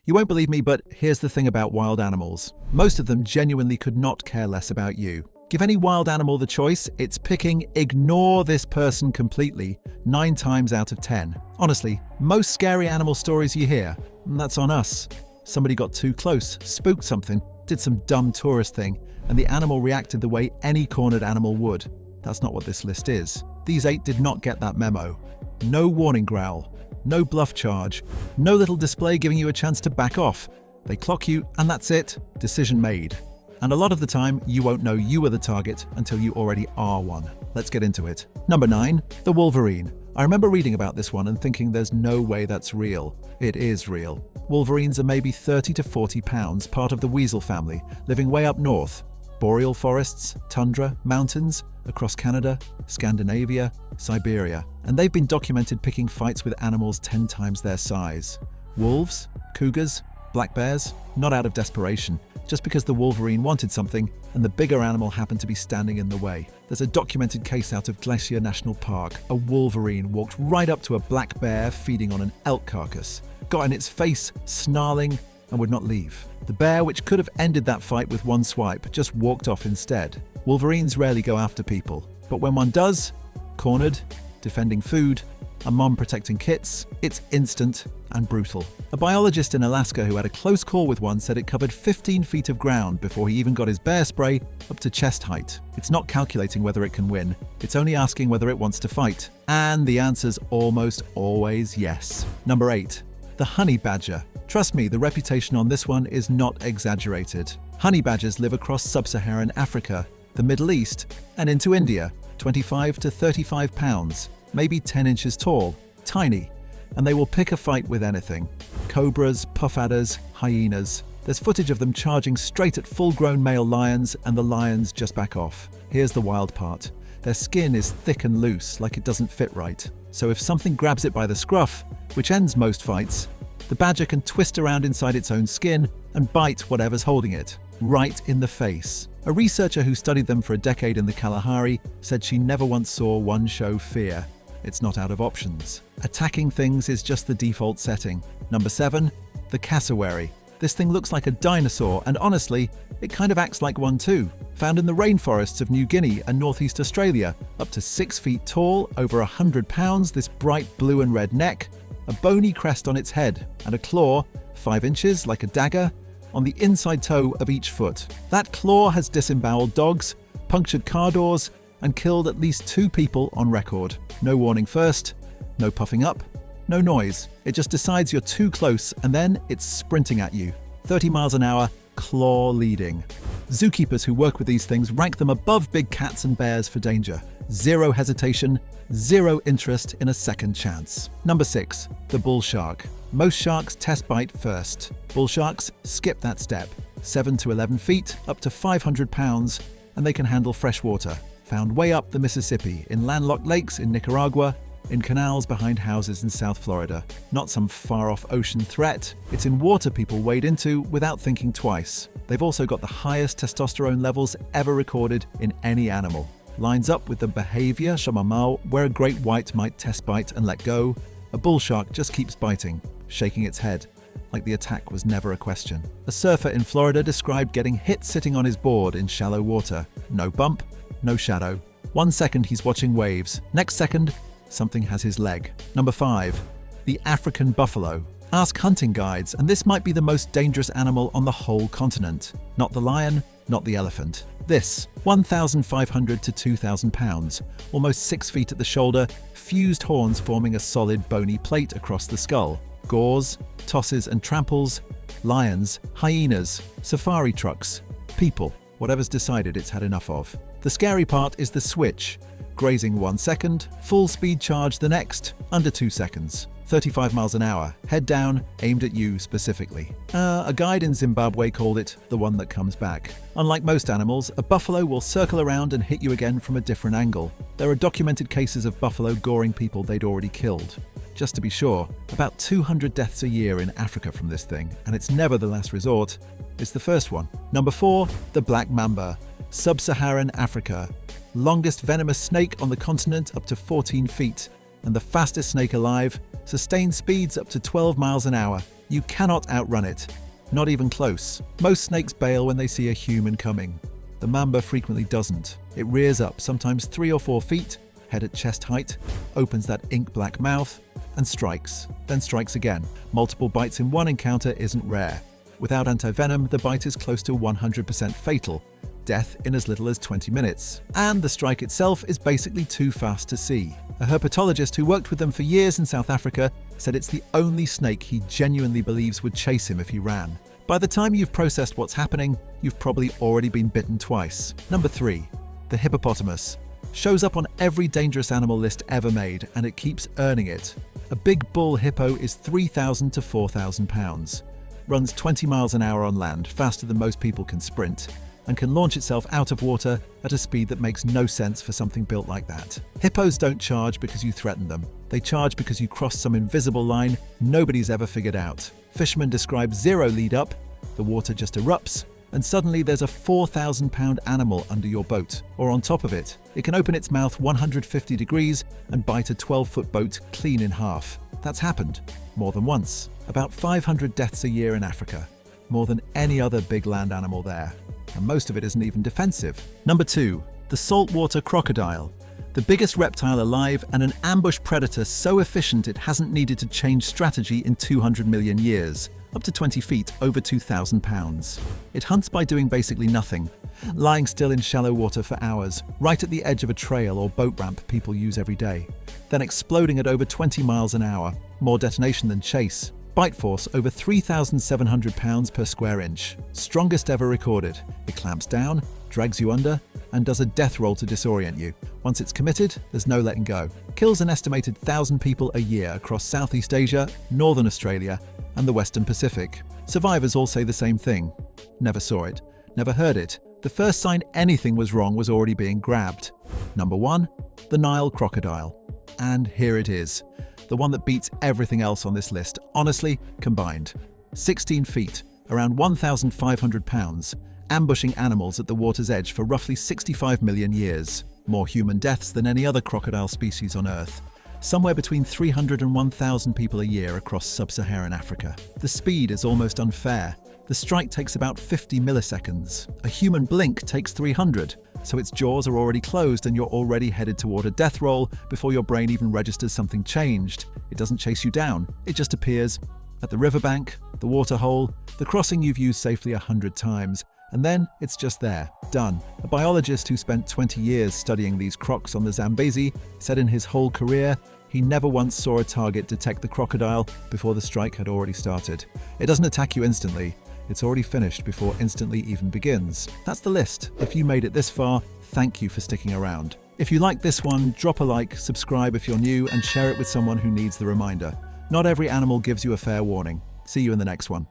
You won't believe me, but here's the thing about wild animals. Most of them genuinely could not care less about you. Give any wild animal the choice, it's picking ignore this person completely 9 times out of 10. Honestly, most scary animal stories you hear, that's on us. Somebody got too close, spooked something, did some dumb tourist thing, and the animal reacted the way any cornered animal would. That's not what this list is. These 8 did not get that memo. No warning growl, no bluff charge, no little display giving you a chance to back off. They clock you and that's it, decision made. And a lot of the time, you won't know you are the target until you already are one. Let's get into it. Number 9, the wolverine. I remember reading about this one and thinking there's no way that's real. It is real. Wolverines are maybe 30 to 40 pounds, part of the weasel family, living way up north. Boreal forests, tundra, mountains, across Canada, Scandinavia, Siberia. And they've been documented picking fights with animals 10 times their size. Wolves, cougars, black bears, not out of desperation, just because the wolverine wanted something and the bigger animal happened to be standing in the way. There's a documented case out of Glacier National Park. A wolverine walked right up to a black bear feeding on an elk carcass, got in its face, snarling, and would not leave. The bear, which could have ended that fight with one swipe, just walked off instead. Wolverines rarely go after people, but when one does, cornered, defending food, a mom protecting kits, it's instant and brutal. A biologist in Alaska who had a close call with one said it covered 15 feet of ground before he even got his bear spray up to chest height. It's not calculating whether it can win, it's only asking whether it wants to fight. And the answer's almost always yes. Number 8, the honey badger. Trust me, the reputation on this one is not exaggerated. Honey badgers live across sub-Saharan Africa, the Middle East, and into India, 25 to 35 pounds, maybe 10 inches tall, tiny, and they will pick a fight with anything. Cobras, puff adders, hyenas. There's footage of them charging straight at full-grown male lions, and the lions just back off. Here's the wild part. Their skin is thick and loose, like it doesn't fit right. So if something grabs it by the scruff, which ends most fights, the badger can twist around inside its own skin and bite whatever's holding it, right in the face. A researcher who studied them for a decade in the Kalahari said she never once saw one show fear. It's not out of options. Attacking things is just the default setting. Number 7, the cassowary. This thing looks like a dinosaur, and honestly, it kind of acts like one too. Found in the rainforests of New Guinea and northeast Australia, up to 6 feet tall, over 100 pounds, this bright blue and red neck, a bony crest on its head, and a claw, 5 inches, like a dagger, on the inside toe of each foot. That claw has disemboweled dogs, punctured car doors, and killed at least 2 people on record. No warning first, no puffing up, no noise. It just decides you're too close and then it's sprinting at you. 30 miles an hour, claw leading. Zookeepers who work with these things rank them above big cats and bears for danger. Zero hesitation, zero interest in a second chance. Number 6, the bull shark. Most sharks test bite first. Bull sharks skip that step. 7 to 11 feet, up to 500 pounds, and they can handle fresh water. Found way up the Mississippi, in landlocked lakes in Nicaragua, in canals behind houses in South Florida. Not some far-off ocean threat, it's in water people wade into without thinking twice. They've also got the highest testosterone levels ever recorded in any animal. Lines up with the behavior shamamau, where a great white might test bite and let go. A bull shark just keeps biting, shaking its head, like the attack was never a question. A surfer in Florida described getting hit sitting on his board in shallow water. No bump, no shadow. 1 second he's watching waves, next second something has his leg. Number 5, the African buffalo. Ask hunting guides, and this might be the most dangerous animal on the whole continent. Not the lion, not the elephant. This, 1,500 to 2,000 pounds, almost 6 feet at the shoulder, fused horns forming a solid bony plate across the skull. Gores, tosses and tramples, lions, hyenas, safari trucks, people, whatever's decided it's had enough of. The scary part is the switch. Grazing 1 second, full speed charge the next, under 2 seconds. 35 miles an hour, head down, aimed at you specifically. A guide in Zimbabwe called it the one that comes back. Unlike most animals, a buffalo will circle around and hit you again from a different angle. There are documented cases of buffalo goring people they'd already killed. Just to be sure, about 200 deaths a year in Africa from this thing, and it's never the last resort. It's the first one. Number 4, the black mamba. Sub-Saharan Africa. Longest venomous snake on the continent, up to 14 feet, and the fastest snake alive. Sustained speeds up to 12 miles an hour. You cannot outrun it. Not even close. Most snakes bail when they see a human coming. The mamba frequently doesn't. It rears up, sometimes 3 or 4 feet, head at chest height, opens that ink-black mouth, and strikes, then strikes again. Multiple bites in one encounter isn't rare. Without antivenom, the bite is close to 100% fatal, death in as little as 20 minutes. And the strike itself is basically too fast to see. A herpetologist who worked with them for years in South Africa said it's the only snake he genuinely believes would chase him if he ran. By the time you've processed what's happening, you've probably already been bitten twice. Number 3. The hippopotamus. Shows up on every dangerous animal list ever made, and it keeps earning it. A big bull hippo is 3,000 to 4,000 pounds. Runs 20 miles an hour on land, faster than most people can sprint, and can launch itself out of water at a speed that makes no sense for something built like that. Hippos don't charge because you threaten them. They charge because you cross some invisible line nobody's ever figured out. Fishermen describe zero lead up, the water just erupts, and suddenly there's a 4,000-pound animal under your boat, or on top of it. It can open its mouth 150 degrees and bite a 12-foot boat clean in half. That's happened more than once. About 500 deaths a year in Africa, more than any other big land animal there. And most of it isn't even defensive. Number 2. The saltwater crocodile. The biggest reptile alive and an ambush predator so efficient it hasn't needed to change strategy in 200 million years. Up to 20 feet, over 2,000 pounds. It hunts by doing basically nothing, lying still in shallow water for hours, right at the edge of a trail or boat ramp people use every day, then exploding at over 20 miles an hour, more detonation than chase. Bite force over 3,700 pounds per square inch, strongest ever recorded. It clamps down, drags you under, and does a death roll to disorient you. Once it's committed, there's no letting go. Kills an estimated 1,000 people a year across Southeast Asia, Northern Australia, and the Western Pacific. Survivors all say the same thing. Never saw it, never heard it. The first sign anything was wrong was already being grabbed. Number 1, the Nile crocodile. And here it is. The one that beats everything else on this list, honestly, combined. 16 feet, around 1,500 pounds, ambushing animals at the water's edge for roughly 65 million years. More human deaths than any other crocodile species on Earth. Somewhere between 300 and 1,000 people a year across sub-Saharan Africa. The speed is almost unfair. The strike takes about 50 milliseconds. A human blink takes 300, so its jaws are already closed and you're already headed toward a death roll before your brain even registers something changed. It doesn't chase you down, it just appears at the riverbank, the waterhole, the crossing you've used safely 100 times, and then it's just there, done. A biologist who spent 20 years studying these crocs on the Zambezi said in his whole career, he never once saw a target detect the crocodile before the strike had already started. It doesn't attack you instantly. It's already finished before instantly even begins. That's the list. If you made it this far, thank you for sticking around. If you like this one, drop a like, subscribe if you're new, and share it with someone who needs the reminder. Not every animal gives you a fair warning. See you in the next one.